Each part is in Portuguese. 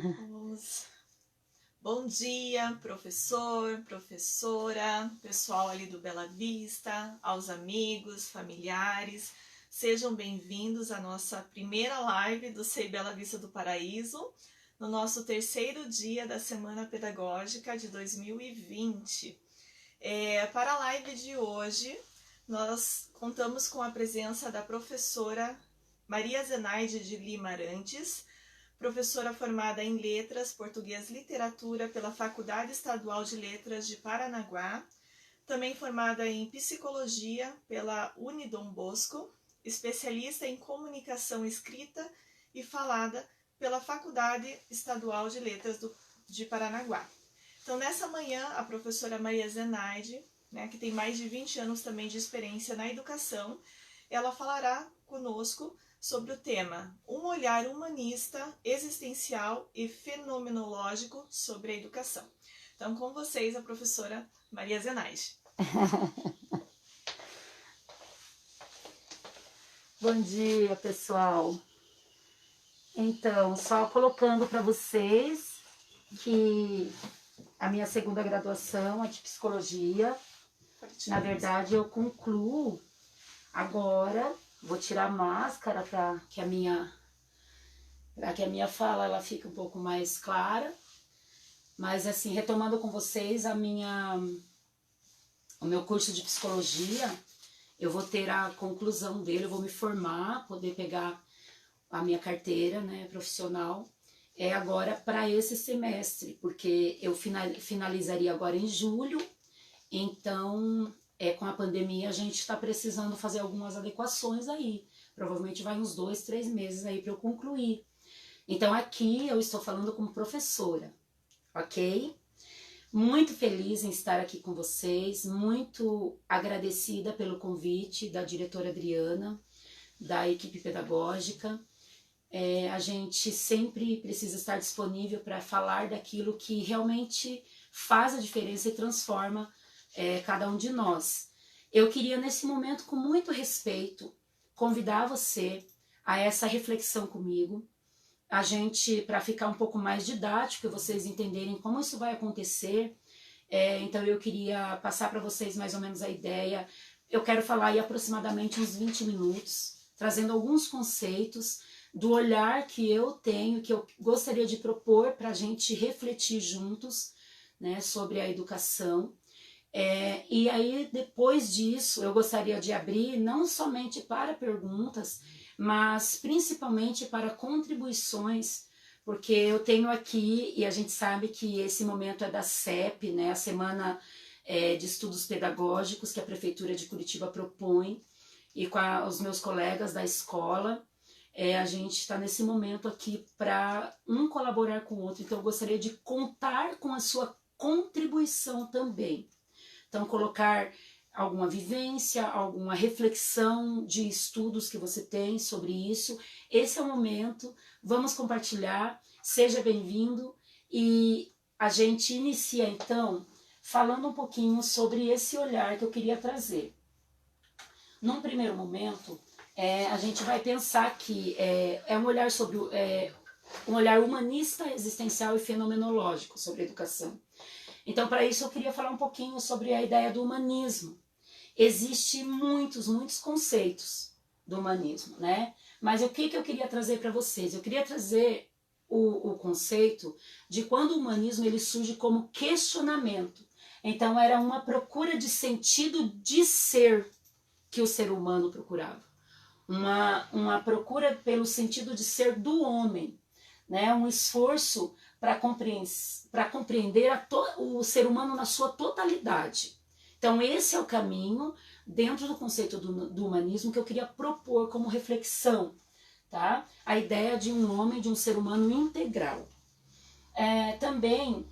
Vamos. Bom dia, professor, professora, pessoal ali do Bela Vista, aos amigos, familiares. Sejam bem-vindos à nossa primeira live do SEI Bela Vista do Paraíso, no nosso terceiro dia da Semana Pedagógica de 2020. Para a live de hoje, nós contamos com a presença da professora Maria Zenaide de Lima Arantes, professora formada em Letras, Português e Literatura pela Faculdade Estadual de Letras de Paranaguá, também formada em Psicologia pela Unidom Bosco, especialista em Comunicação Escrita e Falada pela Faculdade Estadual de Letras de Paranaguá. Então, nessa manhã, a professora Maria Zenaide, que tem mais de 20 anos também de experiência na educação, ela falará conosco sobre o tema Um olhar humanista, existencial e fenomenológico sobre a educação. Então, com vocês, a professora Maria Zenaide. Bom dia, pessoal. Então, só colocando para vocês que a minha segunda graduação é de Psicologia. Na verdade, eu concluo agora. Vou tirar a máscara para que a minha fala ela fique um pouco mais clara. Mas assim, retomando com vocês o meu curso de Psicologia, eu vou ter a conclusão dele, eu vou me formar, poder pegar a minha carteira, profissional, agora para esse semestre, porque eu finalizaria agora em julho, então com a pandemia a gente está precisando fazer algumas adequações aí, provavelmente vai uns 2, 3 meses aí para eu concluir. Então aqui eu estou falando como professora, ok? Muito feliz em estar aqui com vocês, muito agradecida pelo convite da diretora Adriana, da equipe pedagógica. A gente sempre precisa estar disponível para falar daquilo que realmente faz a diferença e transforma cada um de nós. Eu queria nesse momento, com muito respeito, convidar você a essa reflexão comigo, a gente, para ficar um pouco mais didático e vocês entenderem como isso vai acontecer, então eu queria passar para vocês mais ou menos a ideia. Eu quero falar aí aproximadamente uns 20 minutos, trazendo alguns conceitos do olhar que eu tenho, que eu gostaria de propor para a gente refletir juntos, sobre a educação. E aí, depois disso, eu gostaria de abrir não somente para perguntas, mas principalmente para contribuições, porque eu tenho aqui, e a gente sabe que esse momento é da CEP, a Semana de Estudos Pedagógicos, que a Prefeitura de Curitiba propõe, e com os meus colegas da escola, a gente está nesse momento aqui para um colaborar com o outro, então eu gostaria de contar com a sua contribuição também. Então, colocar alguma vivência, alguma reflexão de estudos que você tem sobre isso. Esse é o momento, vamos compartilhar, seja bem-vindo. E a gente inicia, então, falando um pouquinho sobre esse olhar que eu queria trazer. Num primeiro momento, a gente vai pensar que é um olhar sobre um olhar humanista, existencial e fenomenológico sobre a educação. Então, para isso, eu queria falar um pouquinho sobre a ideia do humanismo. Existem muitos conceitos do humanismo, Mas o que eu queria trazer para vocês? Eu queria trazer o conceito de quando o humanismo ele surge como questionamento. Então, era uma procura de sentido de ser que o ser humano procurava. Uma procura pelo sentido de ser do homem, um esforço para compreender o ser humano na sua totalidade. Então esse é o caminho dentro do conceito do humanismo que eu queria propor como reflexão, tá? A ideia de um homem, de um ser humano integral. Também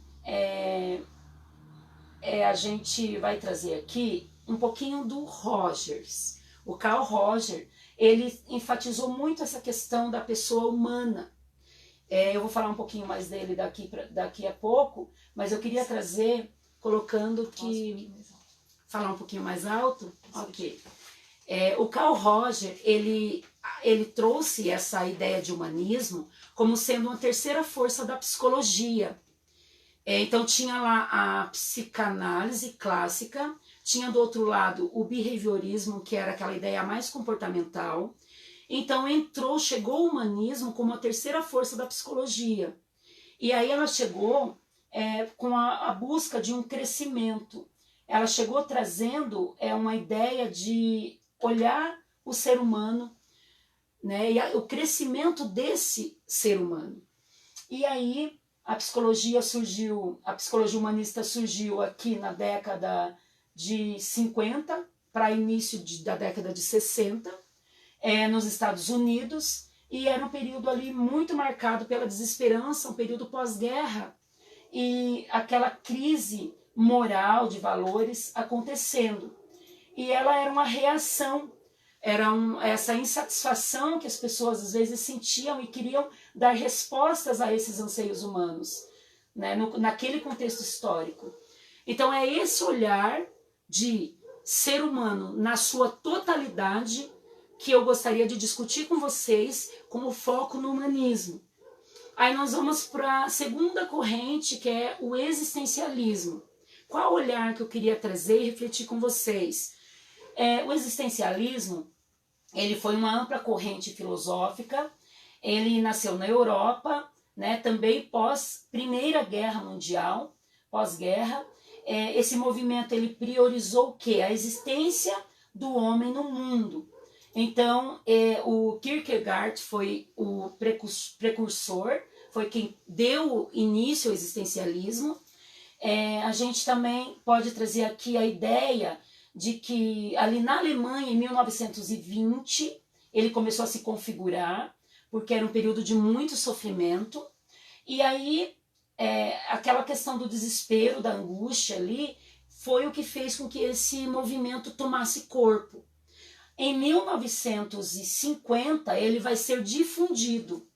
a gente vai trazer aqui um pouquinho do Rogers. O Carl Rogers, ele enfatizou muito essa questão da pessoa humana. Eu vou falar um pouquinho mais dele daqui a pouco, mas eu queria trazer, colocando que... Falar um pouquinho mais alto? Ok. O Carl Rogers, ele ele trouxe essa ideia de humanismo como sendo uma terceira força da psicologia. Então tinha lá a psicanálise clássica, tinha do outro lado o behaviorismo, que era aquela ideia mais comportamental. Então chegou o humanismo como a terceira força da psicologia. E aí ela chegou com a busca de um crescimento. Ela chegou trazendo uma ideia de olhar o ser humano, né, e o crescimento desse ser humano. E aí a psicologia humanista surgiu aqui na década de 50 para início da década de 60, nos Estados Unidos, e era um período ali muito marcado pela desesperança, um período pós-guerra, e aquela crise moral de valores acontecendo. E ela era uma reação, essa insatisfação que as pessoas às vezes sentiam e queriam dar respostas a esses anseios humanos, né, naquele contexto histórico. Então é esse olhar de ser humano na sua totalidade que eu gostaria de discutir com vocês, com o foco no humanismo. Aí nós vamos para a segunda corrente, que é o existencialismo. Qual olhar que eu queria trazer e refletir com vocês? O existencialismo, ele foi uma ampla corrente filosófica, ele nasceu na Europa, né, também pós Primeira Guerra Mundial, pós-guerra. Esse movimento ele priorizou o quê? A existência do homem no mundo. Então, o Kierkegaard foi o precursor, foi quem deu início ao existencialismo. A gente também pode trazer aqui a ideia de que ali na Alemanha, em 1920, ele começou a se configurar, porque era um período de muito sofrimento. E aí, aquela questão do desespero, da angústia ali, foi o que fez com que esse movimento tomasse corpo. Em 1950, ele vai ser difundido.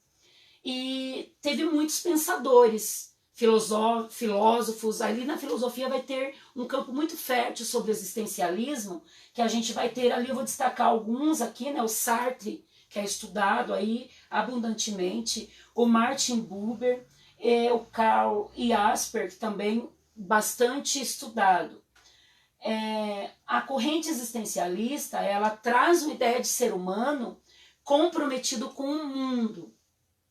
E teve muitos pensadores, filósofos, ali na filosofia vai ter um campo muito fértil sobre o existencialismo, que a gente vai ter ali, eu vou destacar alguns aqui, né, o Sartre, que é estudado aí abundantemente, o Martin Buber, o Karl Jaspers, também bastante estudado. A corrente existencialista, ela traz uma ideia de ser humano comprometido com o mundo.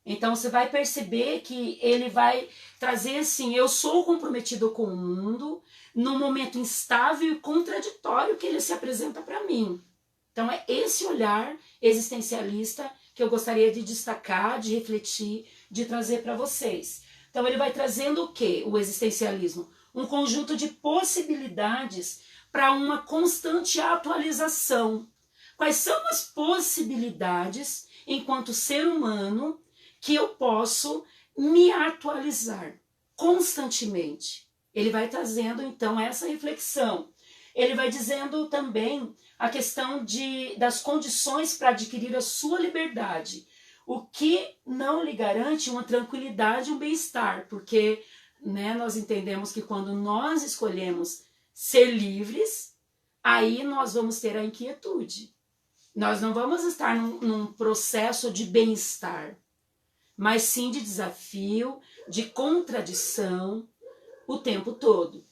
Então você vai perceber que ele vai trazer assim, eu sou comprometido com o mundo num momento instável e contraditório que ele se apresenta para mim. Então é esse olhar existencialista que eu gostaria de destacar, de refletir, de trazer para vocês. Então ele vai trazendo o quê? O existencialismo? Um conjunto de possibilidades para uma constante atualização. Quais são as possibilidades enquanto ser humano que eu posso me atualizar constantemente? Ele vai trazendo então essa reflexão. Ele vai dizendo também a questão das condições para adquirir a sua liberdade, o que não lhe garante uma tranquilidade e um bem-estar, porque, né, nós entendemos que quando nós escolhemos ser livres, aí nós vamos ter a inquietude. Nós não vamos estar num processo de bem-estar, mas sim de desafio, de contradição o tempo todo.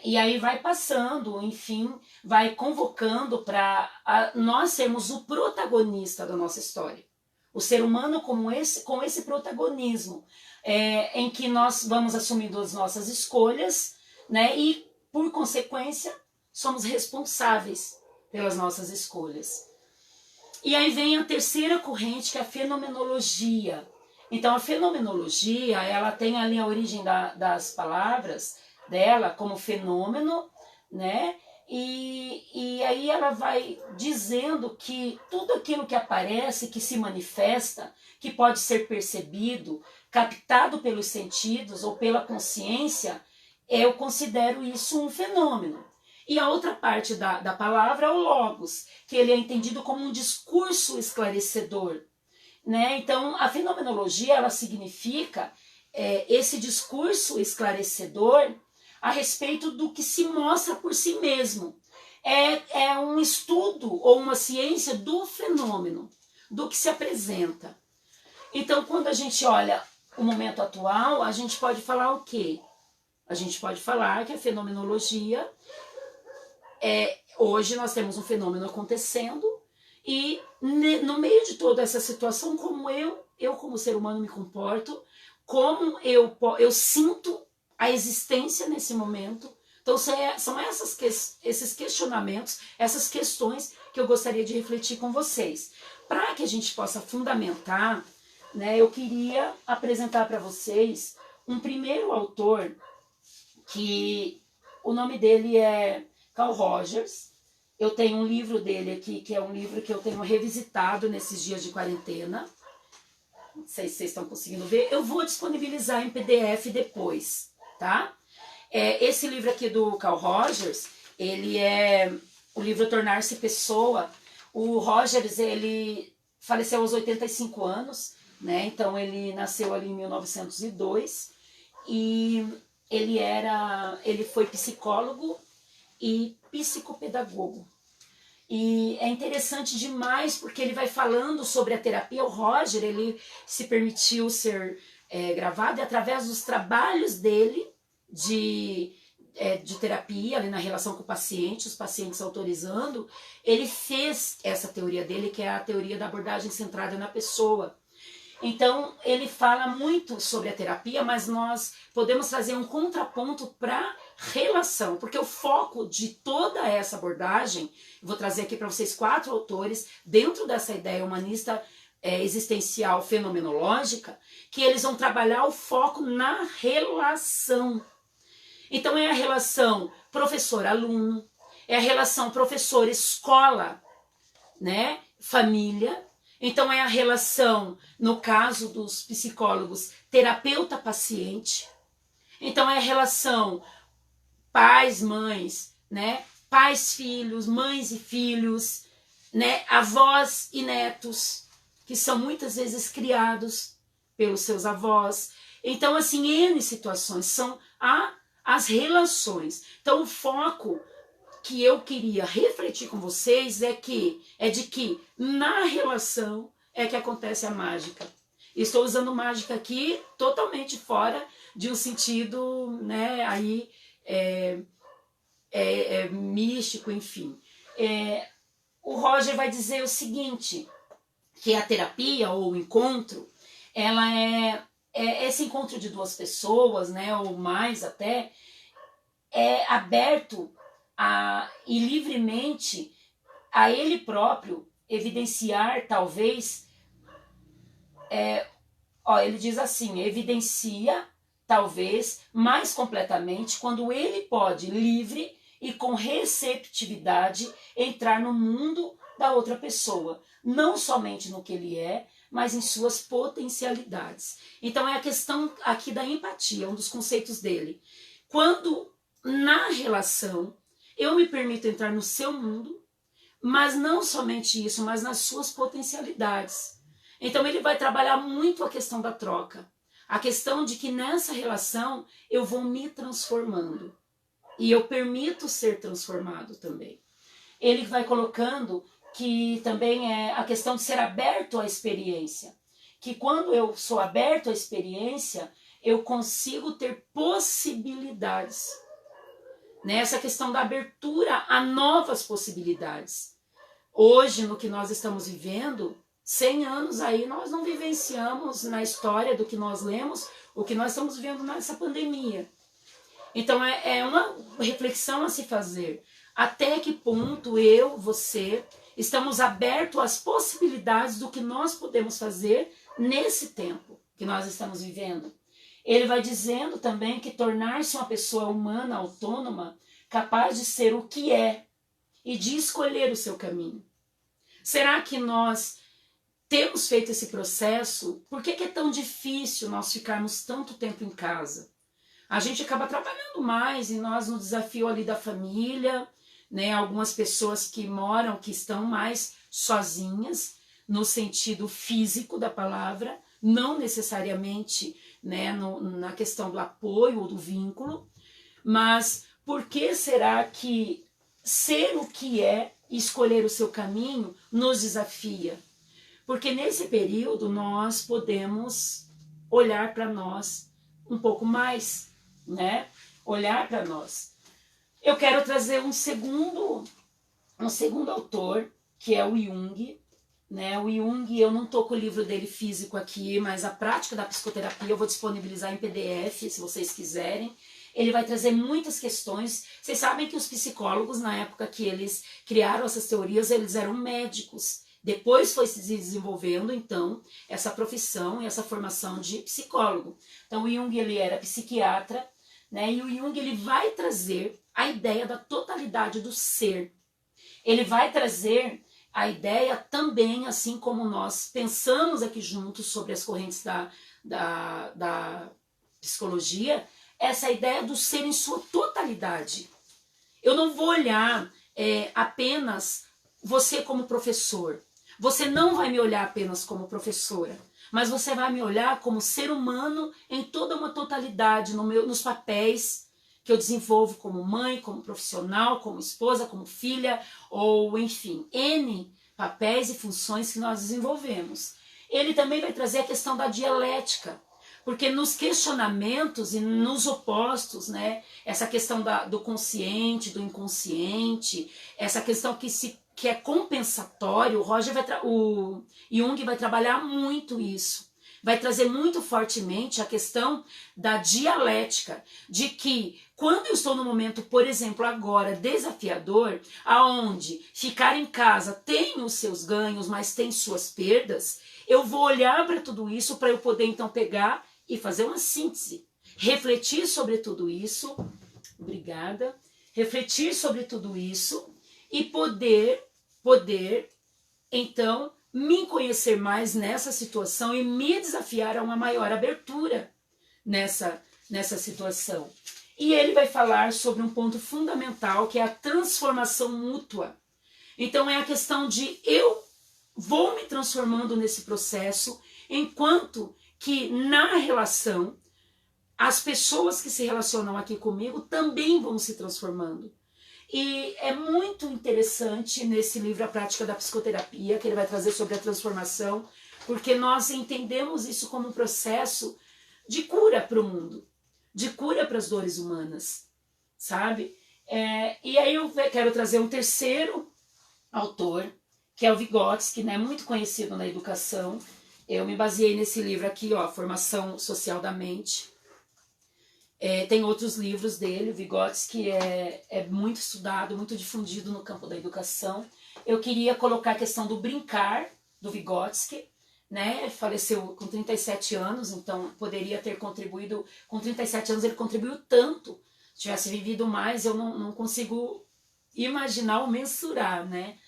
E aí vai passando, enfim, vai convocando para nós sermos o protagonista da nossa história. O ser humano com esse protagonismo, em que nós vamos assumindo as nossas escolhas, né, e, por consequência, somos responsáveis pelas nossas escolhas. E aí vem a terceira corrente, que é a fenomenologia. Então, a fenomenologia, ela tem ali a origem das palavras dela como fenômeno, né? E aí ela vai dizendo que tudo aquilo que aparece, que se manifesta, que pode ser percebido, captado pelos sentidos ou pela consciência, eu considero isso um fenômeno. E a outra parte da palavra é o logos, que ele é entendido como um discurso esclarecedor, né? Então, a fenomenologia, ela significa esse discurso esclarecedor a respeito do que se mostra por si mesmo. é um estudo ou uma ciência do fenômeno, do que se apresenta. Então, quando a gente olha o momento atual, a gente pode falar o quê? A gente pode falar que a fenomenologia, hoje nós temos um fenômeno acontecendo e no meio de toda essa situação, como eu como ser humano me comporto, como eu sinto a existência nesse momento. Então são esses questionamentos, essas questões que eu gostaria de refletir com vocês. Para que a gente possa fundamentar, né, eu queria apresentar para vocês um primeiro autor, que o nome dele é Carl Rogers. Eu tenho um livro dele aqui, que é um livro que eu tenho revisitado nesses dias de quarentena. Não sei se vocês estão conseguindo ver. Eu vou disponibilizar em PDF depois, tá? Esse livro aqui do Carl Rogers, ele é o livro Tornar-se Pessoa. O Rogers, ele faleceu aos 85 anos, né? Então ele nasceu ali em 1902 e ele foi psicólogo e psicopedagogo. E é interessante demais porque ele vai falando sobre a terapia. O Roger, ele se permitiu ser gravado e através dos trabalhos dele de terapia, ali na relação com o paciente, os pacientes autorizando, ele fez essa teoria dele, que é a teoria da abordagem centrada na pessoa. Então, ele fala muito sobre a terapia, mas nós podemos trazer um contraponto para relação, porque o foco de toda essa abordagem, vou trazer aqui para vocês 4 autores, dentro dessa ideia humanista existencial fenomenológica, que eles vão trabalhar o foco na relação. Então, é a relação professor-aluno, é a relação professor-escola, né? Família. Então, é a relação, no caso dos psicólogos, terapeuta-paciente. Então, é a relação pais, mães, né? Pais, filhos, mães e filhos, né? Avós e netos, que são muitas vezes criados pelos seus avós. Então, assim, N situações são as relações. Então, o foco que eu queria refletir com vocês é de que na relação é que acontece a mágica. Estou usando mágica aqui totalmente fora de um sentido, né, aí místico, enfim. O Roger vai dizer o seguinte, que a terapia ou o encontro, ela esse encontro de 2 pessoas, né, ou mais até, é aberto e livremente a ele próprio evidenciar, talvez, ele diz assim, evidencia, talvez, mais completamente, quando ele pode, livre e com receptividade, entrar no mundo da outra pessoa, não somente no que ele é, mas em suas potencialidades. Então é a questão aqui da empatia, um dos conceitos dele. Quando na relação eu me permito entrar no seu mundo, mas não somente isso, mas nas suas potencialidades. Então ele vai trabalhar muito a questão da troca, a questão de que nessa relação eu vou me transformando e eu permito ser transformado também. Ele vai colocando que também é a questão de ser aberto à experiência, que quando eu sou aberto à experiência, eu consigo ter possibilidades. Nessa questão da abertura a novas possibilidades. Hoje, no que nós estamos vivendo, 100 anos aí, nós não vivenciamos na história do que nós lemos, o que nós estamos vivendo nessa pandemia. Então, é uma reflexão a se fazer. Até que ponto eu, você, estamos abertos às possibilidades do que nós podemos fazer nesse tempo que nós estamos vivendo. Ele vai dizendo também que tornar-se uma pessoa humana, autônoma, capaz de ser o que é e de escolher o seu caminho. Será que nós temos feito esse processo? Por que é tão difícil nós ficarmos tanto tempo em casa? A gente acaba trabalhando mais e nós no desafio ali da família, né? Algumas pessoas que moram, que estão mais sozinhas, no sentido físico da palavra, não necessariamente, né, na questão do apoio ou do vínculo, mas por que será que ser o que é e escolher o seu caminho nos desafia. Porque nesse período nós podemos olhar para nós um pouco mais, né? Olhar para nós. Eu quero trazer um segundo autor, que é o Jung, né? O Jung, eu não estou com o livro dele físico aqui, mas a prática da psicoterapia eu vou disponibilizar em PDF, se vocês quiserem. Ele vai trazer muitas questões. Vocês sabem que os psicólogos, na época que eles criaram essas teorias, eles eram médicos. Depois foi se desenvolvendo, então, essa profissão e essa formação de psicólogo. Então, o Jung, ele era psiquiatra, né? E o Jung, ele vai trazer a ideia da totalidade do ser. Ele vai trazer a ideia também, assim como nós pensamos aqui juntos sobre as correntes da psicologia, essa ideia do ser em sua totalidade. Eu não vou olhar apenas você como professor. Você não vai me olhar apenas como professora, mas você vai me olhar como ser humano em toda uma totalidade, nos papéis que eu desenvolvo como mãe, como profissional, como esposa, como filha, ou enfim, N papéis e funções que nós desenvolvemos. Ele também vai trazer a questão da dialética, porque nos questionamentos e nos opostos, né, essa questão do consciente, do inconsciente, essa questão que é compensatório, o Jung vai trabalhar muito isso. Vai trazer muito fortemente a questão da dialética, de que quando eu estou no momento, por exemplo, agora, desafiador, aonde ficar em casa tem os seus ganhos, mas tem suas perdas, eu vou olhar para tudo isso para eu poder então pegar e fazer uma síntese, refletir sobre tudo isso, obrigada, refletir sobre tudo isso e poder, então, me conhecer mais nessa situação e me desafiar a uma maior abertura nessa situação. E ele vai falar sobre um ponto fundamental, que é a transformação mútua. Então, é a questão de eu vou me transformando nesse processo, enquanto que na relação, as pessoas que se relacionam aqui comigo também vão se transformando. E é muito interessante nesse livro A Prática da Psicoterapia, que ele vai trazer sobre a transformação, porque nós entendemos isso como um processo de cura para o mundo, de cura para as dores humanas, sabe? E aí eu quero trazer um terceiro autor, que é o Vygotsky, né, muito conhecido na educação. Eu me baseei nesse livro aqui, ó, Formação Social da Mente. Tem outros livros dele, o Vygotsky é muito estudado, muito difundido no campo da educação. Eu queria colocar a questão do brincar, do Vygotsky, né? Faleceu com 37 anos, então poderia ter contribuído, com 37 anos ele contribuiu tanto, se tivesse vivido mais eu não consigo imaginar ou mensurar, né?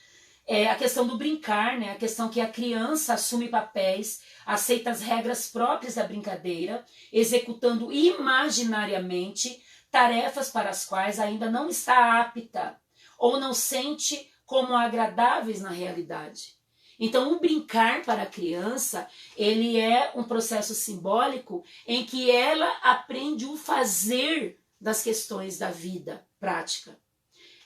A questão do brincar, né? A questão que a criança assume papéis, aceita as regras próprias da brincadeira, executando imaginariamente tarefas para as quais ainda não está apta ou não sente como agradáveis na realidade. Então, o brincar para a criança, ele é um processo simbólico em que ela aprende o fazer das questões da vida prática.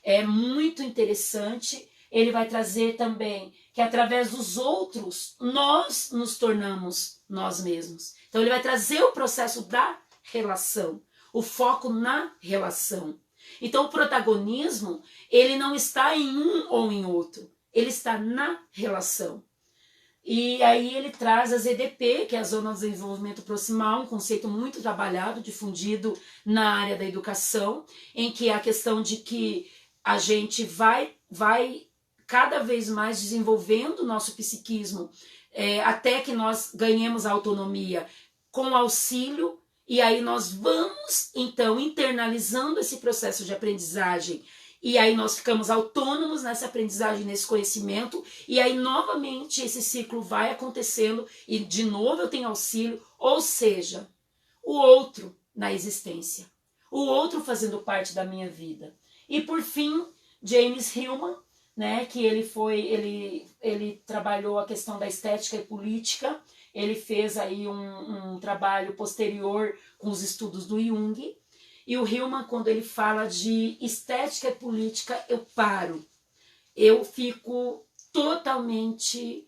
É muito interessante. Ele vai trazer também que através dos outros nós nos tornamos nós mesmos. Então ele vai trazer o processo da relação, o foco na relação. Então o protagonismo, ele não está em um ou em outro, ele está na relação. E aí ele traz a ZDP, que é a Zona de Desenvolvimento Proximal, um conceito muito trabalhado, difundido na área da educação, em que é a questão de que a gente vai cada vez mais desenvolvendo o nosso psiquismo, até que nós ganhemos a autonomia com auxílio, e aí nós vamos, então, internalizando esse processo de aprendizagem, e aí nós ficamos autônomos nessa aprendizagem, nesse conhecimento, e aí novamente esse ciclo vai acontecendo, e de novo eu tenho auxílio, ou seja, o outro na existência, o outro fazendo parte da minha vida. E por fim, James Hillman, né, que ele trabalhou a questão da estética e política, ele fez aí um trabalho posterior com os estudos do Jung, E o Hillman, quando ele fala de estética e política, eu paro. Eu fico totalmente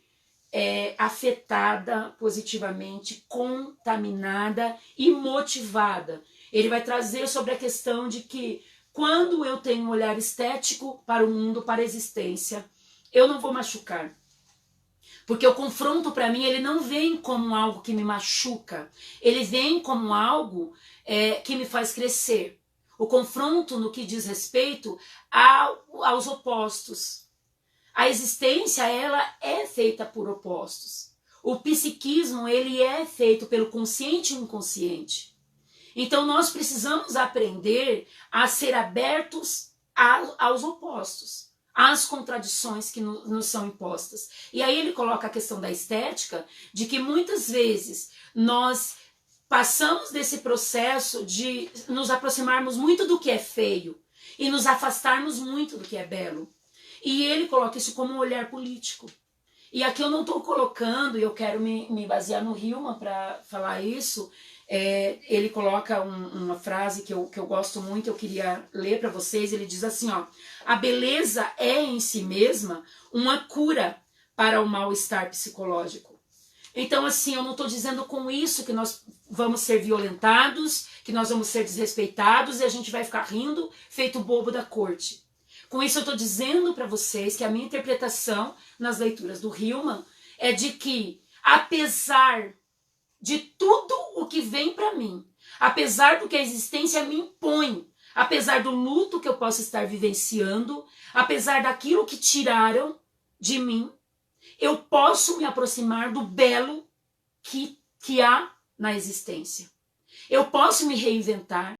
afetada positivamente, contaminada e motivada. Ele vai trazer sobre a questão de que quando eu tenho um olhar estético para o mundo, para a existência, eu não vou machucar. Porque o confronto para mim, ele não vem como algo que me machuca, ele vem como algo que me faz crescer. O confronto no que diz respeito aos opostos. A existência, ela é feita por opostos. O psiquismo, ele é feito pelo consciente e inconsciente. Então nós precisamos aprender a ser abertos aos opostos, às contradições que nos são impostas. E aí ele coloca a questão da estética, de que muitas vezes nós passamos desse processo de nos aproximarmos muito do que é feio e nos afastarmos muito do que é belo. E ele coloca isso como um olhar político. E aqui eu não estou colocando, e eu quero me basear no Hillman para falar isso, ele coloca uma frase que eu gosto muito, eu queria ler para vocês, ele diz assim, ó, a beleza é em si mesma uma cura para o mal-estar psicológico. Então assim, eu não estou dizendo com isso que nós vamos ser violentados, que nós vamos ser desrespeitados e a gente vai ficar rindo feito bobo da corte. Com isso eu estou dizendo para vocês que a minha interpretação nas leituras do Hillman é de que, apesar de tudo o que vem para mim, apesar do que a existência me impõe, apesar do luto que eu possa estar vivenciando, apesar daquilo que tiraram de mim, eu posso me aproximar do belo que há na existência. Eu posso me reinventar,